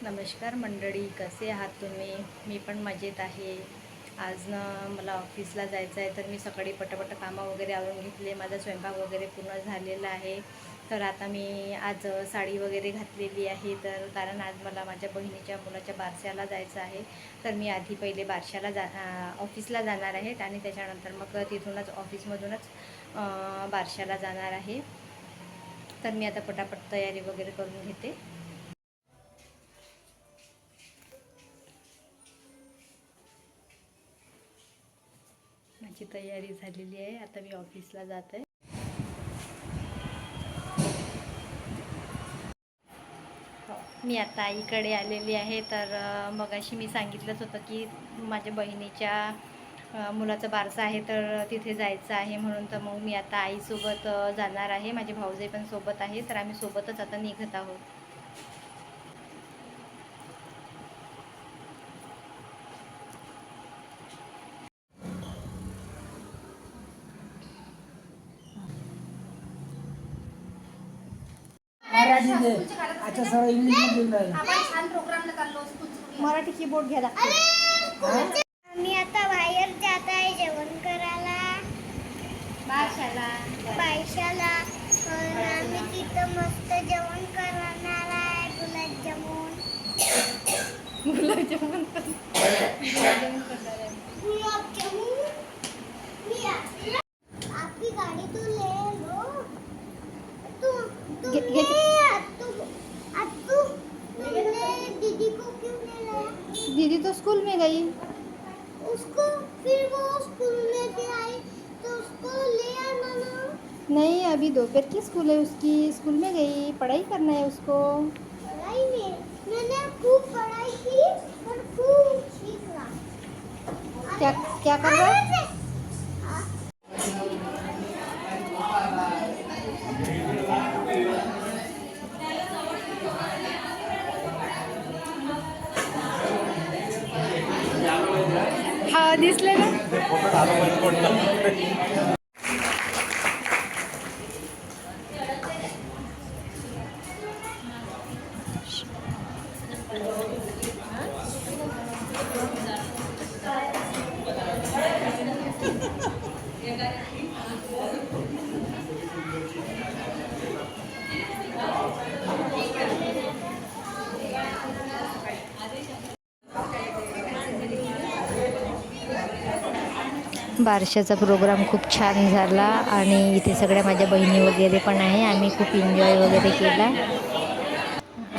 नमस्कार मंडळी, कसे आहात तुम्ही? मी पण मजेत आहे. आज मला ऑफिसला जायचं आहे, तर मी सकाळी पटापट कामं वगैरे आवरून घेतले. माझा स्वयंपाक वगैरे पूर्ण झालेला आहे. तर आता मी आज साडी वगैरे घातलेली आहे, तर कारण आज मला माझ्या बहिणीच्या मुलाच्या बारशाला जायचं आहे. तर मी आधी पहिले बारशाला ऑफिसला जाणार आहे आणि त्याच्यानंतर मग तिथूनच ऑफिसमधूनच बारशाला जाणार आहे. तर मी आता पटापट तयारी वगैरे करून घेते. माझी तयारी झालेली आहे. आता मी ऑफिसला जात आहे. मी आता आईकडे आलेली आहे. तर मगाशी मी सांगितलंच होतं की माझ्या बहिणीच्या मुलाचं बारसं आहे, तर तिथे जायचं आहे म्हणून. तर मग मी आता आईसोबत जाणार आहे. माझे भाऊजाई पण सोबत आहे, तर आम्ही सोबतच आता निघत आहोत. मराठी कीबोर्ड घ्या लागते. मी आता बाहेर जात आहे जेवण करायला बारशाला. आम्ही तिथं मस्त जेवण करणार आहे. गुलाबजामुन आपकी गाड़ी तो ले लो. तू दीदी को क्यों ले लाया? दीदी तो स्कूल में गई. उसको फिर वो स्कूल में से आई तो उसको ले आना ना. नहीं, अभी दोपहर की स्कूल है उसकी. स्कूल में गई, पढ़ाई करना है उसको. पढ़ाई में मैंने खूब पढ़ाई की और खूब सीखा. क्या क्या कर रहा है? हा दिसले ना. बारशाचा प्रोग्राम खूप छान झाला आणि इथे सगळ्या माझ्या बहिणी वगैरे पण आहे. आम्ही खूप एन्जॉय वगैरे केला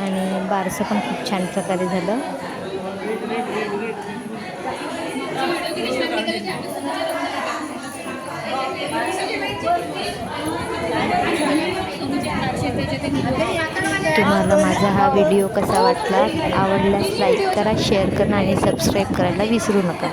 आणि बारसं पण खूप छान प्रकारे झालं. तुम्हाला माझा हा व्हिडिओ कसा वाटला? आवडल्यास लाईक करा, शेअर करा आणि सबस्क्राईब करायला विसरू नका.